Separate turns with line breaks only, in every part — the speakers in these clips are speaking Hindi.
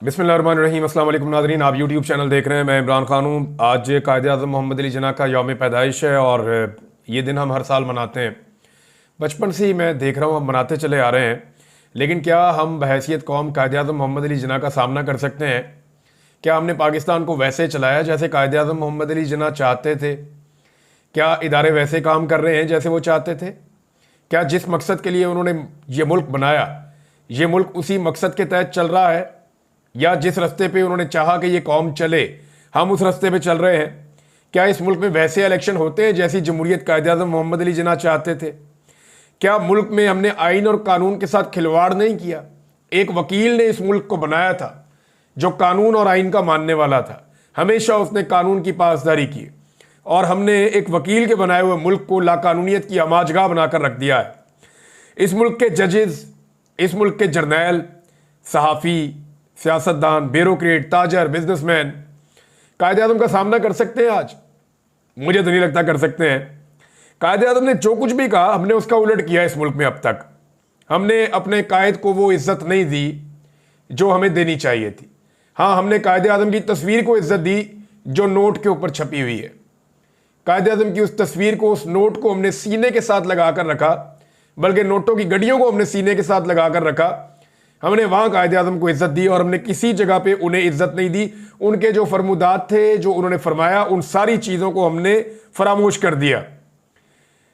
बिस्मिल्लाहिर्रहमानिर्रहीम। अस्सलाम वालेकुम नाज़रीन, आप यूट्यूब चैनल देख रहे हैं। मैं इमरान खान हूँ। आज कायद-ए-आज़म मोहम्मद अली जिन्ना का यौम पैदाइश है और ये दिन हम हर साल मनाते हैं। बचपन से ही मैं देख रहा हूँ, हम मनाते चले आ रहे हैं। लेकिन क्या हम बहैसियत कौम कायद-ए-आज़म मोहम्मद अली जिन्ना का सामना कर सकते हैं? क्या हमने पाकिस्तान को वैसे चलाया जैसे कायद-ए-आज़म मोहम्मद अली जिन्ना चाहते थे? क्या इदारे वैसे काम कर रहे हैं जैसे वो चाहते थे? क्या जिस मकसद के लिए उन्होंने ये मुल्क बनाया, ये मुल्क उसी मकसद के तहत चल रहा है, या जिस रास्ते पे उन्होंने चाहा कि ये कौम चले हम उस रास्ते पे चल रहे हैं? क्या इस मुल्क में वैसे इलेक्शन होते हैं जैसी जमहूरियत कायद-ए-आज़म मोहम्मद अली जिन्ना चाहते थे? क्या मुल्क में हमने आइन और कानून के साथ खिलवाड़ नहीं किया? एक वकील ने इस मुल्क को बनाया था जो कानून और आइन का मानने वाला था। हमेशा उसने कानून की पासदारी की और हमने एक वकील के बनाए हुए मुल्क को लाकानूनियत की आमाजगाह बनाकर रख दिया है। इस मुल्क के जजेस, इस मुल्क के जर्नैल, सहाफ़ी, सियासतदान, ब्यूरोक्रेट, ताजर, बिजनेसमैन कायद-ए-आज़म का सामना कर सकते हैं आज? मुझे तो नहीं लगता कर सकते हैं। कायद-ए-आज़म ने जो कुछ भी कहा हमने उसका उलट किया इस मुल्क में। अब तक हमने अपने कायद को वो इज्जत नहीं दी जो हमें देनी चाहिए थी। हाँ, हमने कायद-ए-आज़म की तस्वीर को इज्जत दी जो नोट के ऊपर छपी हुई है। कायद-ए-आज़म की उस तस्वीर को, उस नोट को हमने सीने के साथ लगा कर रखा, बल्कि नोटों की गड्डियों को हमने सीने के साथ लगा कर रखा। हमने वहां कायद-ए-आज़म को इज्जत दी और हमने किसी जगह पे उन्हें इज्जत नहीं दी। उनके जो फरमुदात थे, जो उन्होंने फरमाया, उन सारी चीजों को हमने फरामोश कर दिया।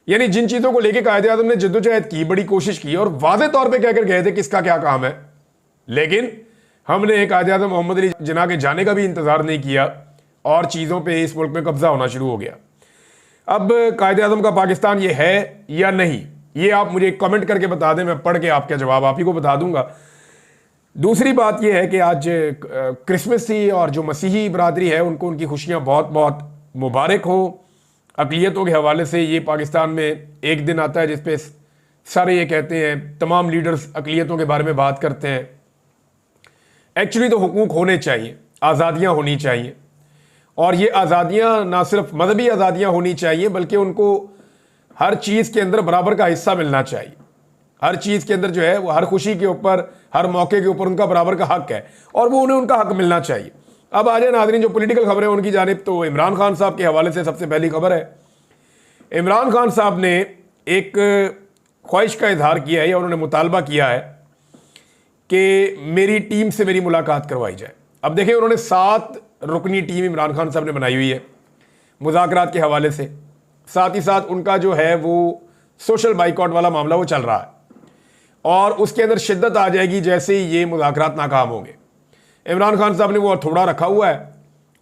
यानी जिन चीजों को लेकर कायद-ए-आज़म ने जद्दोजहद की, बड़ी कोशिश की और वाज़े तौर पे कहकर गए थे किसका क्या काम है, लेकिन हमने कायद-ए-आज़म मोहम्मद अली जिन्ना के जाने का भी इंतजार नहीं किया और चीजों पर इस मुल्क में कब्जा होना शुरू हो गया। अब कायद-ए-आज़म का पाकिस्तान ये है या नहीं, ये आप मुझे कमेंट करके बता दें। मैं पढ़ के आपका जवाब आप ही को बता दूंगा। दूसरी बात यह है कि आज क्रिसमस थी और जो मसीही बरादरी है उनको उनकी खुशियां बहुत बहुत मुबारक हो। अक़लियतों के हवाले से ये पाकिस्तान में एक दिन आता है जिसपे सारे ये कहते हैं, तमाम लीडर्स अक़लियतों के बारे में बात करते हैं। एक्चुअली तो हुकूक होने चाहिए, आज़ादियाँ होनी चाहिए, और ये आज़ादियाँ ना सिर्फ मजहबी आज़ादियाँ होनी चाहिए बल्कि उनको हर चीज़ के अंदर बराबर का हिस्सा मिलना चाहिए। हर चीज़ के अंदर जो है वो हर खुशी के ऊपर, हर मौके के ऊपर उनका बराबर का हक है और वो उन्हें उनका हक मिलना चाहिए। अब आ जाए नाज़रीन जो पॉलिटिकल खबरें उनकी जानिब, तो इमरान खान साहब के हवाले से सबसे पहली खबर है। इमरान खान साहब ने एक ख्वाहिश का इजहार किया है या उन्होंने मुतालबा किया है कि मेरी टीम से मेरी मुलाकात करवाई जाए। अब देखिए, उन्होंने 7 रुकनी टीम इमरान खान साहब ने बनाई हुई है मुज़ाकरात के हवाले से। साथ ही साथ उनका जो है वो सोशल बाइकआउट वाला मामला वो चल रहा है और उसके अंदर शिद्दत आ जाएगी जैसे ही ये मुज़ाकरात नाकाम होंगे। इमरान खान साहब ने वो थोड़ा रखा हुआ है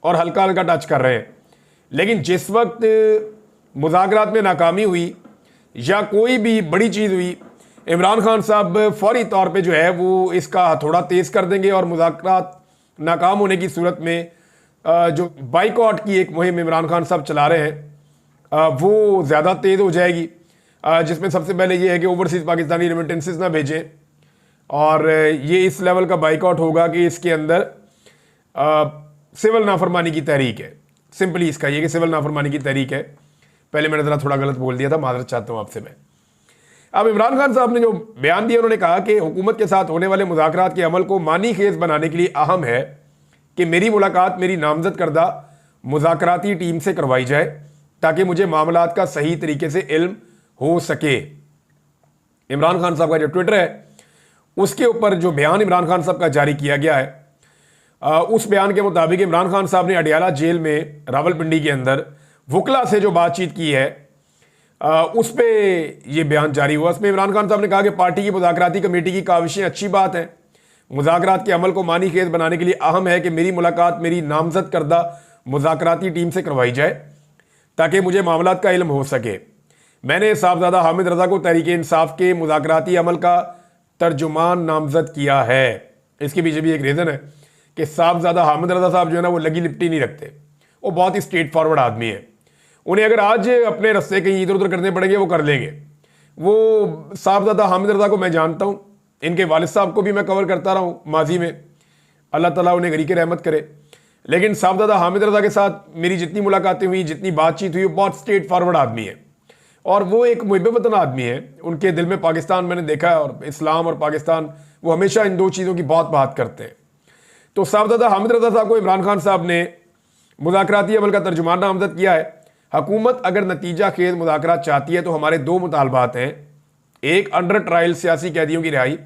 और हल्का हल्का टच कर रहे हैं। लेकिन जिस वक्त मुज़ाकरात में नाकामी हुई या कोई भी बड़ी चीज़ हुई, इमरान खान साहब फौरी तौर पे जो है वो इसका थोड़ा तेज़ कर देंगे और मुज़ाकरात नाकाम होने की सूरत में जो बाइकआउट की एक मुहिम इमरान खान साहब चला रहे हैं वो ज़्यादा तेज़ हो जाएगी। जिसमें सबसे पहले ये है कि ओवरसीज़ पाकिस्तानी रेमिटेंसेस ना भेजें, और ये इस लेवल का बाइकआउट होगा कि इसके अंदर सिविल नाफरमानी की तहरीक है। सिंपली इसका ये कि सिविल नाफरमानी की तहरीक है। पहले मैंने ज़रा थोड़ा गलत बोल दिया था, माजरत चाहता हूँ आपसे मैं। अब इमरान खान साहब ने जो बयान दिया, उन्होंने कहा कि हुकूमत के साथ होने वाले मुज़ाकरात के अमल को मानी खेज बनाने के लिए अहम है कि मेरी मुलाकात मेरी नामजद करदा मुज़ाकराती टीम से करवाई जाए ताकि मुझे मामलात का सही तरीके से इल्म हो सके। इमरान खान साहब का जो ट्विटर है उसके ऊपर जो बयान इमरान खान साहब का जारी किया गया है, उस बयान के मुताबिक इमरान खान साहब ने अडियाला जेल में रावलपिंडी के अंदर वकला से जो बातचीत की है उस पे ये बयान जारी हुआ। उसमें इमरान खान साहब ने कहा कि पार्टी की मुज़ाकराती कमेटी की काविशें अच्छी बात हैं। मुज़ाकरात के अमल को मानी खेज बनाने के लिए अहम है कि मेरी मुलाकात मेरी नामजद करदा मुज़ाकराती टीम से करवाई जाए ताकि मुझे मामलात का इल्म हो सके। मैंने साहबजादा हामिद रज़ा को तहरीक-ए-इंसाफ के मुज़ाकराती अमल का तर्जुमान नामजद किया है। इसके पीछे भी एक रीज़न है कि साहबजादा हामिद रज़ा साहब जो है ना वो लगी लिपटी नहीं रखते, वो बहुत ही स्ट्रेट फॉरवर्ड आदमी है। उन्हें अगर आज अपने रस्ते कहीं इधर उधर करने पड़ेंगे वो कर लेंगे। वो साहबजादा हामिद रज़ा को मैं जानता हूँ, इनके वालिद साहब को भी मैं कवर करता रहा हूँ माजी में, अल्लाह ताला उन्हें गरीक रहमत करे। लेकिन साहबजादा हामिद रज़ा के साथ मेरी जितनी मुलाकातें हुई, जितनी बातचीत हुई, वो बहुत स्ट्रेट फॉरवर्ड आदमी है और वो एक मुहिब वतन आदमी है। उनके दिल में पाकिस्तान मैंने देखा है और इस्लाम और पाकिस्तान, वो हमेशा इन दो चीज़ों की बहुत बात करते हैं। तो साहबजादा हामिद रजा साहब को इमरान खान साहब ने मुज़ाकराती अमल का तर्जुमान नामजद किया है। हुकूमत अगर नतीजा खेज मुज़ाकरात चाहती है तो हमारे दो मुतालबात हैं, एक अंडर ट्रायल सियासी कैदियों की रिहाई,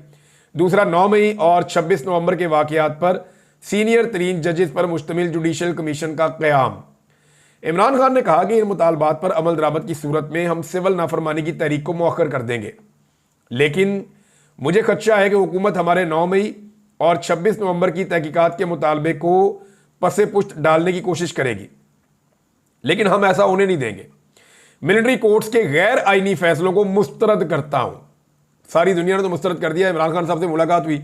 दूसरा 9 मई और 26 नवंबर के वाक़यात पर सीनियर तरीन जजेस पर मुश्तमिल जुडिशल कमीशन का क़याम। इमरान खान ने कहा कि इन मुतालबात पर अमल दरामद की सूरत में हम सिविल नाफरमानी की तहरीक को मौखर कर देंगे, लेकिन मुझे खदशा है कि हुकूमत हमारे 9 मई और 26 नवंबर की तहकीकात के मुतालबे को पसे पुश्त डालने की कोशिश करेगी, लेकिन हम ऐसा होने नहीं देंगे। मिलिट्री कोर्ट्स के गैर आईनी फैसलों को मुस्तरद करता हूं। सारी दुनिया ने तो मुस्तरद कर दिया। इमरान खान साहब से मुलाकात हुई,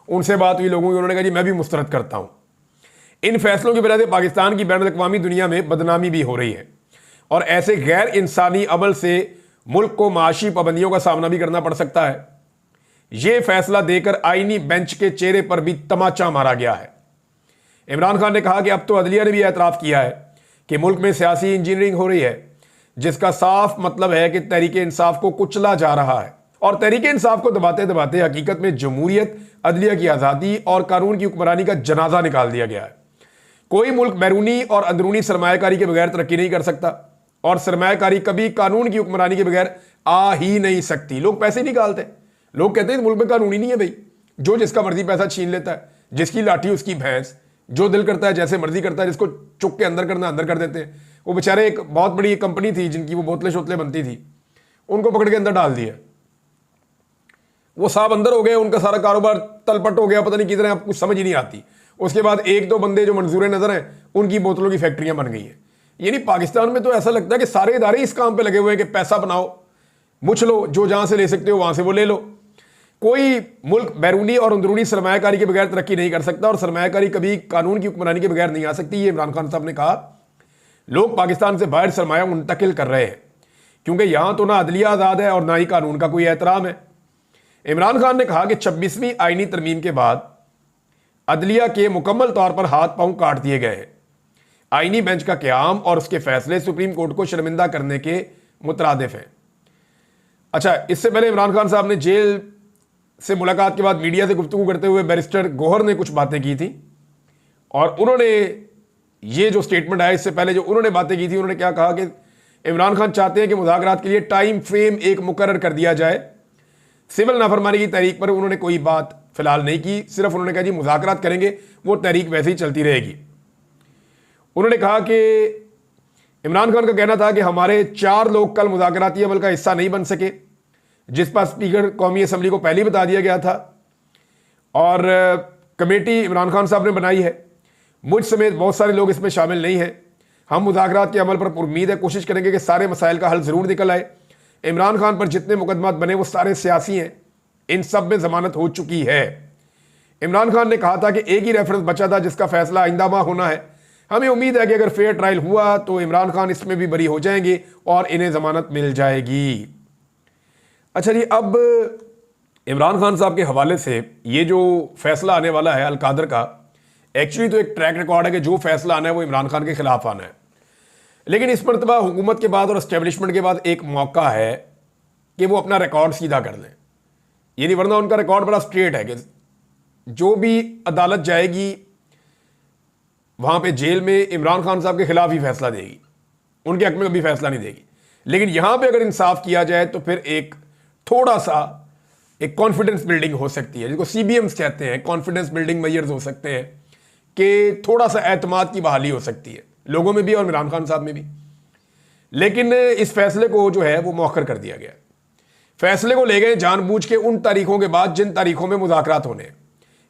उनसे बात हुई लोगों की, उन्होंने कहा जी मैं भी मुस्तरद करता हूं। इन फैसलों की वजह से पाकिस्तान की बैनुल अक़वामी दुनिया में बदनामी भी हो रही है और ऐसे गैर इंसानी अमल से मुल्क को माशी पाबंदियों का सामना भी करना पड़ सकता है। यह फैसला देकर आईनी बेंच के चेहरे पर भी तमाचा मारा गया है। इमरान खान ने कहा कि अब तो अदलिया ने भी एतराफ़ किया है कि मुल्क में सियासी इंजीनियरिंग हो रही है, जिसका साफ मतलब है कि तहरीक इंसाफ को कुचला जा रहा है और तहरीक इंसाफ को दबाते दबाते हकीकत में जमहूरियत, अदलिया की आज़ादी और कानून की हुक्मरानी का जनाजा निकाल दिया गया है। कोई मुल्क बैरूनी और अंदरूनी सरमायाकारी के बगैर तरक्की नहीं कर सकता और सरमायाकारी कभी कानून की हुक्मरानी के बगैर आ ही नहीं सकती। लोग पैसे निकालते, लोग कहते हैं मुल्क में कानून ही नहीं है भाई, जो जिसका मर्जी पैसा छीन लेता है, जिसकी लाठी उसकी भैंस, जो दिल करता है जैसे मर्जी करता है, जिसको चुक के अंदर करना अंदर कर देते हैं। वो बेचारे एक बहुत बड़ी कंपनी थी जिनकी वो बोतलें शोतलें बनती थी, उनको पकड़ के अंदर डाल दिया, वो साहब अंदर हो गए, उनका सारा कारोबार तलपट हो गया, पता नहीं किधर, आपको कुछ समझ ही नहीं आती। उसके बाद एक दो बंदे जो मंजूर नजर हैं, उनकी बोतलों की फैक्ट्रियां बन गई हैं। यानी पाकिस्तान में तो ऐसा लगता है कि सारे इदारे इस काम पे लगे हुए हैं कि पैसा बनाओ, मुछ लो, जो जहां से ले सकते हो वहां से वो ले लो। कोई मुल्क बैरूनी और अंदरूनी सरमायाकारी के बगैर तरक्की नहीं कर सकता और सरमायाकारी कभी कानून की हुक्मरानी के बगैर नहीं आ सकती। ये इमरान खान साहब ने कहा। लोग पाकिस्तान से बाहर सरमाया मुंतकिल कर रहे हैं क्योंकि यहां तो ना अदलिया आज़ाद है और ना ही कानून का कोई एहतराम है। इमरान खान ने कहा कि 26वीं आईनी तरमीम के बाद अदलिया के मुकम्मल तौर पर हाथ पांव काट दिए गए हैं। आईनी बेंच का क़याम और उसके फैसले सुप्रीम कोर्ट को शर्मिंदा करने के मुतरादिफ हैं। अच्छा, इससे पहले इमरान खान साहब ने जेल से मुलाकात के बाद मीडिया से गुफ्तगू करते हुए बैरिस्टर गौहर ने कुछ बातें की थी और उन्होंने ये जो स्टेटमेंट आया, इससे पहले जो उन्होंने बातें की थी, उन्होंने क्या कहा कि इमरान खान चाहते हैं कि मुज़ाकरात के लिए टाइम फ्रेम एक मुकर्रर कर दिया जाए। सिविल नाफरमानी की तहरीक पर उन्होंने कोई बात फिलहाल नहीं की, सिर्फ उन्होंने कहा जी मुज़ाकरात करेंगे, वो तहरीक वैसे ही चलती रहेगी। उन्होंने कहा कि इमरान खान का कहना था कि हमारे 4 लोग कल मुज़ाकराती अमल का हिस्सा नहीं बन सके, जिस पर स्पीकर कौमी असम्बली को पहले ही बता दिया गया था और कमेटी इमरान खान साहब ने बनाई है। मुझ समेत बहुत सारे लोग इसमें शामिल नहीं हैं। हम मुज़ाकरात के अमल पर उम्मीद है, कोशिश करेंगे कि सारे मसाइल का हल ज़रूर निकल आए। इमरान खान पर जितने मुकदमात बने वो सारे सियासी हैं, इन सब में जमानत हो चुकी है। इमरान खान ने कहा था कि एक ही रेफरेंस बचा था जिसका फैसला आइंदा माह होना है। हमें उम्मीद है कि अगर फेयर ट्रायल हुआ तो इमरान खान इसमें भी बरी हो जाएंगे और इन्हें जमानत मिल जाएगी। अच्छा जी, अब इमरान खान साहब के हवाले से ये जो फैसला आने वाला है अलकादर का, एक्चुअली तो एक ट्रैक रिकॉर्ड है कि जो फैसला आना है वो इमरान खान के खिलाफ आना है, लेकिन इस मरतबा हुकूमत के बाद और एस्टेब्लिशमेंट के बाद एक मौका है कि वो अपना रिकॉर्ड सीधा कर लें। यानी वरना उनका रिकॉर्ड बड़ा स्ट्रेट है कि जो भी अदालत जाएगी वहां पे जेल में इमरान खान साहब के खिलाफ ही फैसला देगी, उनके हक में कभी फैसला नहीं देगी। लेकिन यहां पे अगर इंसाफ किया जाए तो फिर एक थोड़ा सा एक कॉन्फिडेंस बिल्डिंग हो सकती है, जिसको CBMs कहते हैं, कॉन्फिडेंस बिल्डिंग मेजर्स हो सकते हैं कि थोड़ा सा एतमाद की बहाली हो सकती है लोगों में भी और इमरान खान साहब में भी। लेकिन इस फैसले को जो है वो मौखर कर दिया गया। फैसले को ले गए जानबूझ के उन तारीखों के बाद जिन तारीखों में मुज़ाकरात होने हैं।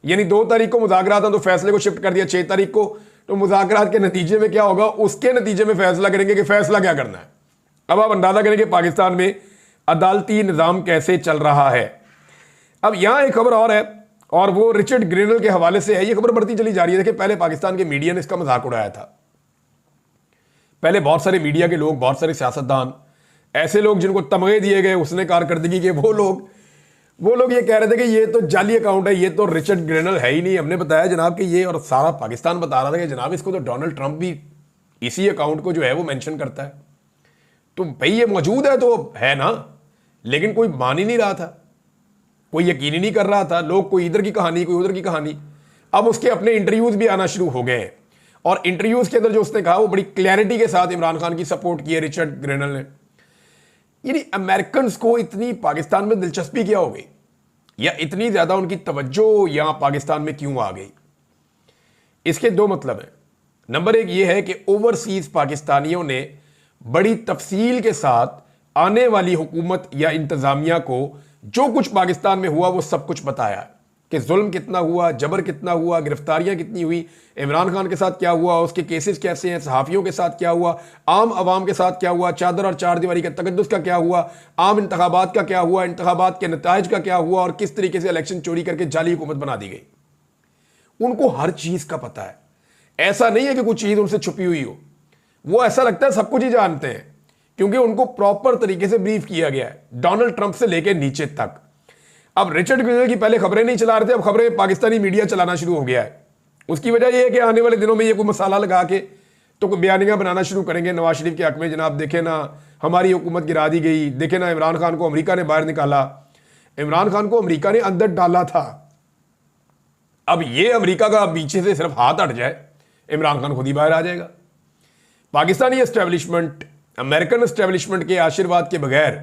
यानी 2 तारीख को मुज़ाकरात हैं तो फैसले को शिफ्ट कर दिया 6 तारीख को। तो मुज़ाकरात के नतीजे में क्या होगा, उसके नतीजे में फैसला करेंगे कि फैसला क्या करना है। अब आप अंदाजा करेंगे पाकिस्तान में अदालती निज़ाम कैसे चल रहा है। अब यहां एक खबर और है और वो रिचर्ड ग्रेनल के हवाले से है। ये खबर बढ़ती चली जा रही है। देखिए, पहले पाकिस्तान के मीडिया ने इसका मजाक उड़ाया था। पहले बहुत सारे मीडिया के लोग, बहुत सारे सियासतदान, ऐसे लोग जिनको तमगे दिए गए उसने कारकर्दगी के, वो लोग ये कह रहे थे कि ये तो जाली अकाउंट है, ये तो रिचर्ड ग्रेनल है ही नहीं। हमने बताया जनाब कि ये, और सारा पाकिस्तान बता रहा था कि जनाब इसको तो डोनाल्ड ट्रंप भी इसी अकाउंट को जो है वो मेंशन करता है। तो भाई ये मौजूद है तो है ना, लेकिन कोई मान ही नहीं रहा था, कोई यकीन ही नहीं कर रहा था। लोग कोई इधर की कहानी कोई उधर की कहानी। अब उसके अपने इंटरव्यूज भी आना शुरू हो गए हैं और इंटरव्यूज के अंदर जो उसने कहा वो बड़ी क्लैरिटी के साथ इमरान खान की सपोर्ट की है रिचर्ड ग्रेनल ने। यानी अमेरिकन को इतनी पाकिस्तान में दिलचस्पी क्या हो गई या इतनी ज्यादा उनकी तवज्जो यहां पाकिस्तान में क्यों आ गई? इसके दो मतलब हैं। नंबर एक ये है कि ओवरसीज पाकिस्तानियों ने बड़ी तफसील के साथ आने वाली हुकूमत या इंतजामिया को जो कुछ पाकिस्तान में हुआ वो सब कुछ बताया कि जुल्म कितना हुआ, जबर कितना हुआ, गिरफ्तारियां कितनी हुई, इमरान खान के साथ क्या हुआ, उसके केसेस कैसे हैं, सहाफ़ियों के साथ क्या हुआ, आम आवाम के साथ क्या हुआ, चादर और चार दीवारी के तकद्दुस का क्या हुआ, आम इंतखाबात का क्या हुआ, इंतखाबात के नताइज का क्या हुआ और किस तरीके से इलेक्शन चोरी करके जाली हुकूमत बना दी गई। उनको हर चीज का पता है। ऐसा नहीं है कि कुछ चीज उनसे छुपी हुई हो, वो ऐसा लगता है सब कुछ ही जानते हैं क्योंकि उनको प्रॉपर तरीके से ब्रीफ किया गया है डोनाल्ड ट्रंप से लेकर नीचे तक। अब रिचर्ड ग्रेनल की पहले खबरें नहीं चला रहे थे, अब खबरें पाकिस्तानी मीडिया चलाना शुरू हो गया है। उसकी वजह यह है कि आने वाले दिनों में ये कोई मसाला लगा के तो कोई बयानियां बनाना शुरू करेंगे नवाज शरीफ के हक में, जनाब देखे ना हमारी हुकूमत गिरा दी गई, देखे ना इमरान खान को अमेरिका ने बाहर निकाला। इमरान खान को अमेरिका ने अंदर डाला था, अब ये अमेरिका का पीछे से सिर्फ हाथ हट जाए इमरान खान खुद ही बाहर आ जाएगा। पाकिस्तानी एस्टेब्लिशमेंट अमेरिकन एस्टेब्लिशमेंट के आशीर्वाद के बगैर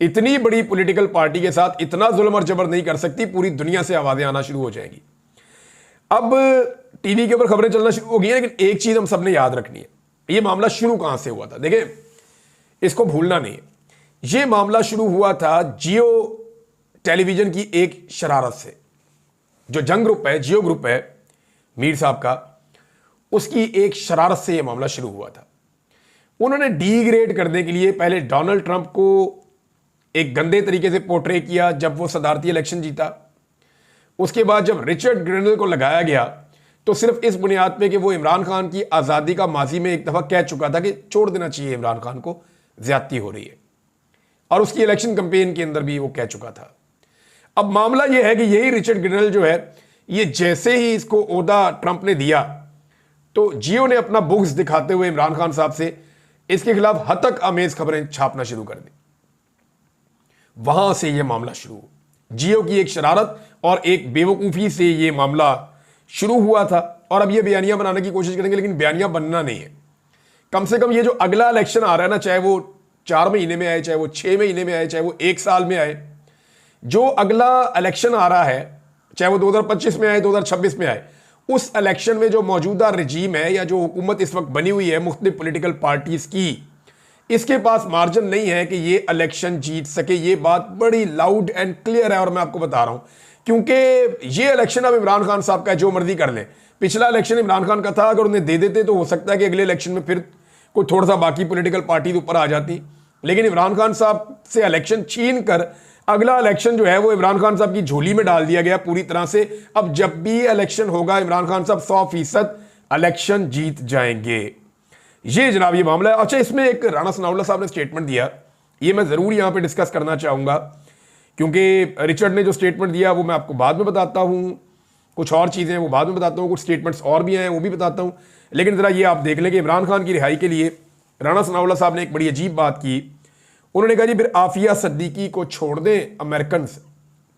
इतनी बड़ी पॉलिटिकल पार्टी के साथ इतना जुल्म और जबर नहीं कर सकती। पूरी दुनिया से आवाजें आना शुरू हो जाएंगी। अब टीवी के ऊपर खबरें चलना शुरू हो गई है, लेकिन एक चीज हम सबने याद रखनी है, यह मामला शुरू कहां से हुआ था। देखिए, इसको भूलना नहीं है, यह मामला शुरू हुआ था जियो टेलीविजन की एक शरारत से। जो जंग ग्रुप है, जियो ग्रुप है मीर साहब का, उसकी एक शरारत से यह मामला शुरू हुआ था। उन्होंने डीग्रेड करने के लिए पहले डोनाल्ड ट्रंप को एक गंदे तरीके से पोर्ट्रे किया जब वो सदारती इलेक्शन जीता। उसके बाद जब रिचर्ड ग्रेनल को लगाया गया तो सिर्फ इस बुनियाद पे कि वो इमरान खान की आज़ादी का माजी में एक दफ़ा कह चुका था कि छोड़ देना चाहिए इमरान खान को, ज्यादती हो रही है, और उसकी इलेक्शन कैंपेन के अंदर भी वो कह चुका था। अब मामला यह है कि यही रिचर्ड ग्रेनल जो है, ये जैसे ही इसको ओहदा ट्रंप ने दिया तो जियो ने अपना बुक्स दिखाते हुए इमरान खान साहब से इसके खिलाफ हतक आमेज खबरें छापना शुरू कर दी। वहां से यह मामला शुरू हुआ। जियो की एक शरारत और एक बेवकूफी से यह मामला शुरू हुआ था और अब यह बयानियां बनाने की कोशिश करेंगे, लेकिन बयानियां बनना नहीं है। कम से कम ये जो अगला इलेक्शन आ रहा है ना, चाहे वो 4 महीने में आए, चाहे वो 6 महीने में आए, चाहे वो 1 साल में आए, जो अगला इलेक्शन आ रहा है, चाहे वो 2025 में आए, 2026 में आए, उस इलेक्शन में जो मौजूदा रजीम है या जो हुकूमत इस वक्त बनी हुई है मुख्तलिफ पॉलिटिकल पार्टीज की, इसके पास मार्जिन नहीं है कि ये इलेक्शन जीत सके। ये बात बड़ी लाउड एंड क्लियर है और मैं आपको बता रहा हूं क्योंकि ये इलेक्शन अब इमरान खान साहब का जो मर्जी कर ले। पिछला इलेक्शन इमरान खान का था, अगर उन्हें दे देते तो हो सकता है कि अगले इलेक्शन में फिर कोई थोड़ा सा बाकी पॉलिटिकल पार्टी ऊपर आ जाती, लेकिन इमरान खान साहब से इलेक्शन छीन कर अगला इलेक्शन जो है वो इमरान खान साहब की झोली में डाल दिया गया पूरी तरह से। अब जब भी इलेक्शन होगा इमरान खान साहब 100% इलेक्शन जीत जाएंगे। ये जनाब ये मामला है। अच्छा, इसमें एक राणा सनाउल्लाह साहब ने स्टेटमेंट दिया, ये मैं जरूर यहां पे डिस्कस करना चाहूंगा क्योंकि रिचर्ड ने जो स्टेटमेंट दिया वो मैं आपको बाद में बताता हूं, कुछ और चीजें वो बाद में बताता हूं, कुछ स्टेटमेंट्स और भी हैं वो भी बताता हूं, लेकिन जरा ये आप देख लें कि इमरान खान की रिहाई के लिए राणा सनाउल्लाह साहब ने एक बड़ी अजीब बात की। उन्होंने कहा जी फिर आफिया सिद्दीकी को छोड़ दें अमेरिकन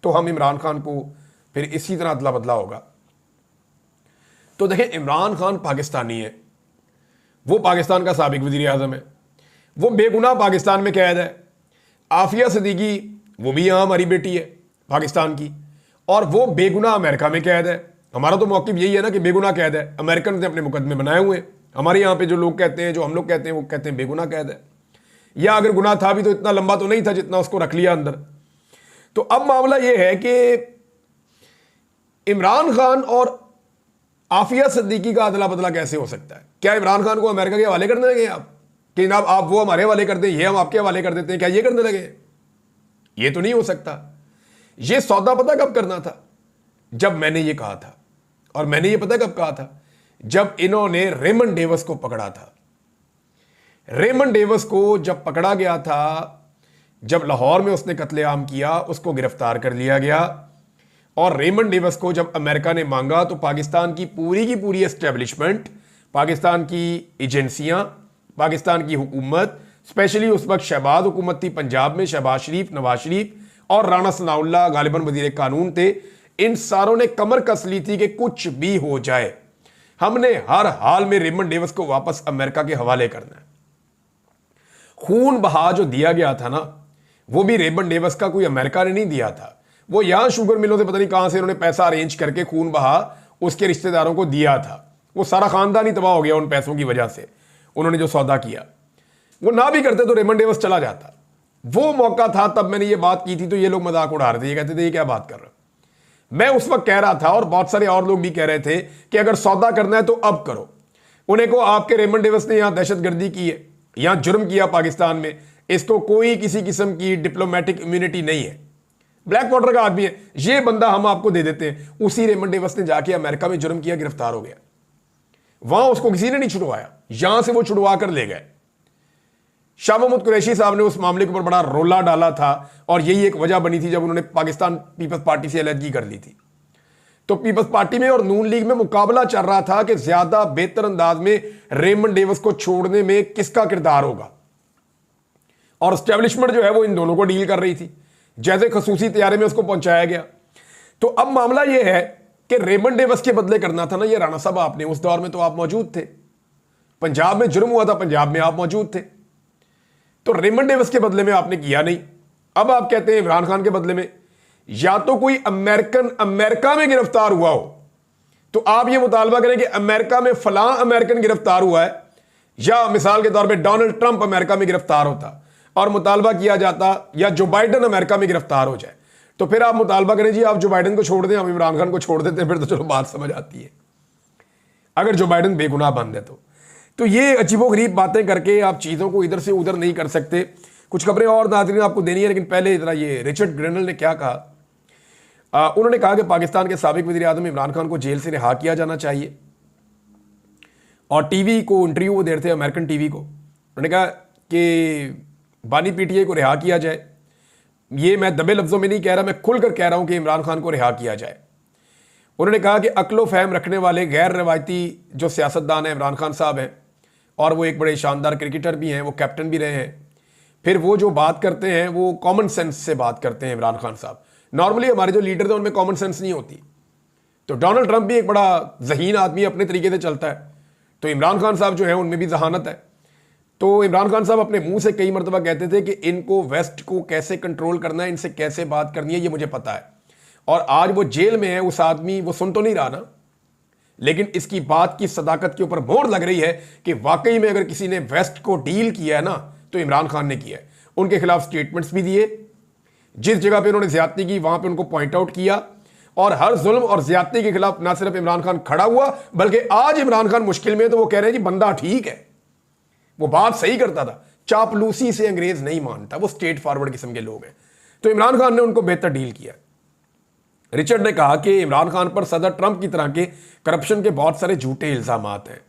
तो हम इमरान खान को फिर इसी तरह अदला बदला होगा। तो देखें, इमरान खान पाकिस्तानी है, वो पाकिस्तान का साबिक वजीर आजम है, वो बेगुनाह पाकिस्तान में कैद है। आफिया सिद्दीकी वो भी यहाँ हमारी बेटी है पाकिस्तान की, और वो बेगुनाह अमेरिका में कैद है। हमारा तो मौक़िफ़ यही है ना कि बेगुनाह कैद है, अमेरिकन ने अपने मुकदमे बनाए हुए हैं। हमारे यहाँ पे जो लोग कहते हैं, जो हम लोग कहते हैं, वो कहते हैं बेगुनाह कैद है, या अगर गुनाह था भी तो इतना लंबा तो नहीं था जितना उसको रख लिया अंदर। तो अब मामला यह है कि इमरान खान और आफिया सिद्दीकी का अदला बदला कैसे हो सकता है? क्या इमरान खान को अमेरिका के हवाले करने लगे आप कि जनाब आप वो हमारे हवाले कर दें, ये हम आपके हवाले कर देते हैं, क्या ये करने लगे? ये तो नहीं हो सकता। ये सौदा पता कब करना था? जब मैंने ये कहा था, और मैंने ये पता कब कहा था? जब इन्होंने रेमंड डेविस को पकड़ा था। रेमंड डेविस को जब पकड़ा गया था, जब लाहौर में उसने कत्लेआम किया, उसको गिरफ्तार कर लिया गया, और रेमंड डेविस को जब अमेरिका ने मांगा तो पाकिस्तान की पूरी एस्टेब्लिशमेंट, पाकिस्तान की एजेंसियां, पाकिस्तान की हुकूमत, स्पेशली उस वक्त शहबाज हुकूमत थी पंजाब में, शहबाज शरीफ, नवाज शरीफ और राणा सनाउल्लाह गालिबन वजीर कानून थे, इन सारों ने कमर कस ली थी कि कुछ भी हो जाए, हमने हर हाल में रेमंड डेविस को वापस अमेरिका के हवाले करना है। खून बहा जो दिया गया था ना, वो भी रेमंड डेविस का कोई अमेरिका ने नहीं दिया था। वो यहां शुगर मिलों से पता नहीं कहां से उन्होंने पैसा अरेंज करके खून बहा उसके रिश्तेदारों को दिया था। वो सारा खानदान ही तबाह हो गया उन पैसों की वजह से। उन्होंने जो सौदा किया, वो ना भी करते तो रेमंड डेविस चला जाता। वो मौका था, तब मैंने ये बात की थी तो ये लोग मजाक उड़ा रहे थे, ये कहते थे ये क्या बात कर रहे हो। मैं उस वक्त कह रहा था और बहुत सारे और लोग भी कह रहे थे कि अगर सौदा करना है तो अब करो। उन्हें को आपके रेमंड डेविस ने यहां दहशतगर्दी की है, यहां जुर्म किया पाकिस्तान में, इसको कोई किसी किस्म की डिप्लोमेटिक इम्यूनिटी नहीं है, ब्लैक वाटर का आदमी है, ये बंदा हम आपको दे देते हैं। उसी रेमंड डेविस ने जाके अमेरिका में जुर्म किया, गिरफ्तार हो गया। वहां उसको किसी ने नहीं छुड़वाया, यहां से वो छुड़वा कर ले गए। शाह महमूद कुरैशी साहब ने उस मामले के ऊपर बड़ा रोला डाला था और यही एक वजह बनी थी जब उन्होंने पाकिस्तान पीपल्स पार्टी से अलहदगी कर ली थी। तो पीपल्स पार्टी में और नून लीग में मुकाबला चल रहा था कि ज्यादा बेहतर अंदाज में रेमंड डेविस को छोड़ने में किसका किरदार होगा, और एस्टेब्लिशमेंट जो है वो इन दोनों को डील कर रही थी। जैसे खसूसी तैयारे में उसको पहुंचाया गया। तो अब मामला यह है कि रेमंड डेविस के बदले करना था ना ये राणा साहब आपने, उस दौर में तो आप मौजूद थे, पंजाब में जुर्म हुआ था, पंजाब में आप मौजूद थे, तो रेमंड डेविस के बदले में आपने किया नहीं। अब आप कहते हैं इमरान खान के बदले में, या तो कोई अमेरिकन अमेरिका में गिरफ्तार हुआ हो तो आप ये मुतालबा करें कि अमेरिका में फलां अमेरिकन गिरफ्तार हुआ है, या मिसाल के तौर पे डोनाल्ड ट्रंप अमेरिका में गिरफ्तार होता और मुतालबा किया जाता या जो बाइडन अमेरिका में गिरफ्तार हो जाए, तो फिर आप मुतालबा करें जी आप जो बाइडन को छोड़ दें, हम इमरान खान को छोड़ देते हैं, फिर तो चलो बात समझ आती है, अगर जो बाइडन बेगुनाह बंद है तो ये अजीबोगरीब बातें करके आप चीज़ों को इधर से उधर नहीं कर सकते। कुछ खबरें और नाज़रीन आपको देनी है, लेकिन पहले जरा ये रिचर्ड ग्रेनल ने क्या कहा। उन्होंने कहा कि पाकिस्तान के साबिक वज़ीर आज़म इमरान खान को जेल से रिहा किया जाना चाहिए, और टीवी को इंटरव्यू वो दे रहे थे, अमेरिकन टीवी को, उन्होंने कहा कि बानी पीटीआई को रिहा किया जाए। ये मैं दबे लफ्ज़ों में नहीं कह रहा, मैं खुलकर कह रहा हूं कि इमरान खान को रिहा किया जाए। उन्होंने कहा कि अक्लो फहम रखने वाले गैर रवायती जो सियासतदान हैं इमरान खान साहब हैं, और वो एक बड़े शानदार क्रिकेटर भी हैं, वो कैप्टन भी रहे हैं, फिर वो जो बात करते हैं वो कॉमन सेंस से बात करते हैं इमरान खान साहब। नॉर्मली हमारे जो लीडर थे उनमें कॉमन सेंस नहीं होती। तो डोनाल्ड ट्रंप भी एक बड़ा जहीन आदमी अपने तरीके से चलता है, तो इमरान खान साहब जो है उनमें भी जहानत है। तो इमरान खान साहब अपने मुंह से कई मरतबा कहते थे कि इनको वेस्ट को कैसे कंट्रोल करना है, इनसे कैसे बात करनी है, ये मुझे पता है। और आज वो जेल में है, उस आदमी वो सुन तो नहीं रहा ना, लेकिन इसकी बात की सदाकत के ऊपर मोहर लग रही है कि वाकई में अगर किसी ने वेस्ट को डील किया है ना तो इमरान खान ने किया है। उनके खिलाफ स्टेटमेंट्स भी दिए, जिस जगह पे उन्होंने ज्यादती की वहां पे उनको पॉइंट आउट किया, और हर जुल्म और ज्यादती के खिलाफ ना सिर्फ इमरान खान खड़ा हुआ, बल्कि आज इमरान खान मुश्किल में तो वो कह रहे हैं जी बंदा ठीक है, वो बात सही करता था, चापलूसी से अंग्रेज नहीं मानता, वो स्ट्रेट फॉरवर्ड किस्म के लोग हैं। तो इमरान खान ने उनको बेहतर डील किया। रिचर्ड ने कहा कि इमरान खान पर सदर ट्रंप की तरह के करप्शन के बहुत सारे झूठे इल्जाम हैं।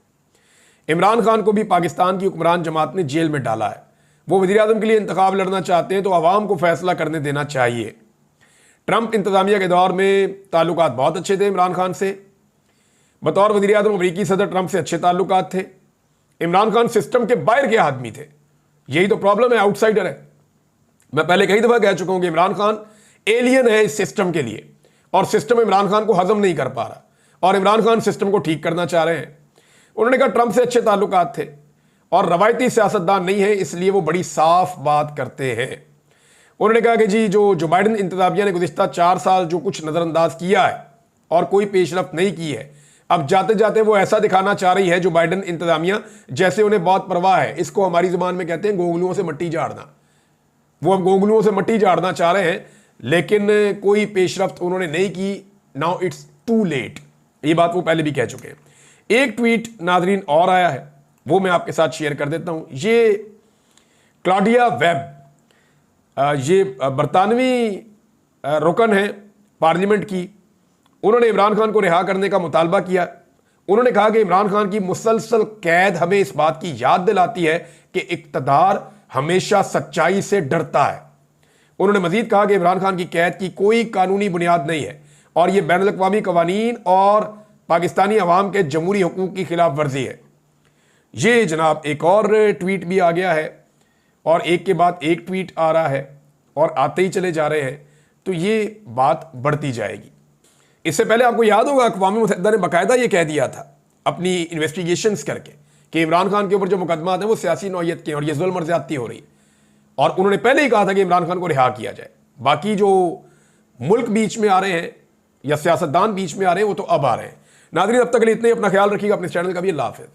इमरान खान को भी पाकिस्तान की हुक्मरान जमात ने जेल में डाला है। वो वज़ीर आज़म के लिए इंतखाब लड़ना चाहते हैं तो आवाम को फैसला करने देना चाहिए। ट्रंप इंतजामिया के दौर में ताल्लुकात बहुत अच्छे थे इमरान खान से, बतौर वज़ीर आज़म अमरीकी सदर ट्रंप से अच्छे ताल्लुकात थे। इमरान खान सिस्टम के बाहर के आदमी थे, यही तो प्रॉब्लम है, आउटसाइडर है। मैं पहले कई दफ़ा कह चुका हूं कि इमरान खान एलियन है इस सिस्टम के लिए, और सिस्टम इमरान खान को हजम नहीं कर पा रहा, और इमरान खान सिस्टम को ठीक करना चाह रहे हैं। उन्होंने कहा ट्रंप से अच्छे ताल्लुकात थे और रवायती सियासतदान नहीं है, इसलिए वो बड़ी साफ बात करते हैं। उन्होंने कहा कि जी जो बाइडन इंतजामिया ने गुज़िश्ता 4 साल जो कुछ नज़रअंदाज किया है और कोई पेशरफ्त नहीं की है, अब जाते जाते वो ऐसा दिखाना चाह रही है जो बाइडन इंतजामिया जैसे उन्हें बहुत परवाह है। इसको हमारी जुबान में कहते हैं गोगलुओं से मट्टी झाड़ना। वो अब गोगलुओं से मट्टी झाड़ना चाह रहे हैं, लेकिन कोई पेशरफ्त उन्होंने नहीं की। नाउ इट्स टू लेट, ये बात वो पहले भी कह चुके हैं। एक ट्वीट नाजरीन और आया है, वो मैं आपके साथ शेयर कर देता हूं। ये क्लॉडिया वेब, ये बरतानवी रुकन है पार्लियामेंट की, उन्होंने इमरान खान को रिहा करने का मुतालबा किया। उन्होंने कहा कि इमरान खान की मुसलसल कैद हमें इस बात की याद दिलाती है कि इक़्तिदार हमेशा सच्चाई से डरता है। उन्होंने मजीद कहा कि इमरान खान की कैद की कोई कानूनी बुनियाद नहीं है और यह बैनुल अक़वामी कवानीन और पाकिस्तानी अवाम के जमहूरी हुकूक की खिलाफ वर्जी है। ये जनाब एक और ट्वीट भी आ गया है, और एक के बाद एक ट्वीट आ रहा है और आते ही चले जा रहे हैं, तो ये बात बढ़ती जाएगी। इससे पहले आपको याद होगा अक़वाम मुत्तहिदा ने बाकायदा ये कह दिया था अपनी इन्वेस्टिगेशंस करके कि इमरान खान के ऊपर जो मुकदमा हैं वो सियासी नौयत के और ये जुल्म और ज़्यादती हो रही है, और उन्होंने पहले ही कहा था कि इमरान खान को रिहा किया जाए। बाकी जो मुल्क बीच में आ रहे हैं या सियासतदान बीच में आ रहे हैं वो तो अब आ रहे हैं। नाज़रीन, अब तक के लिए इतने, अपना ख्याल रखिएगा, अपने चैनल का भी। अल्लाह हाफ़िज़।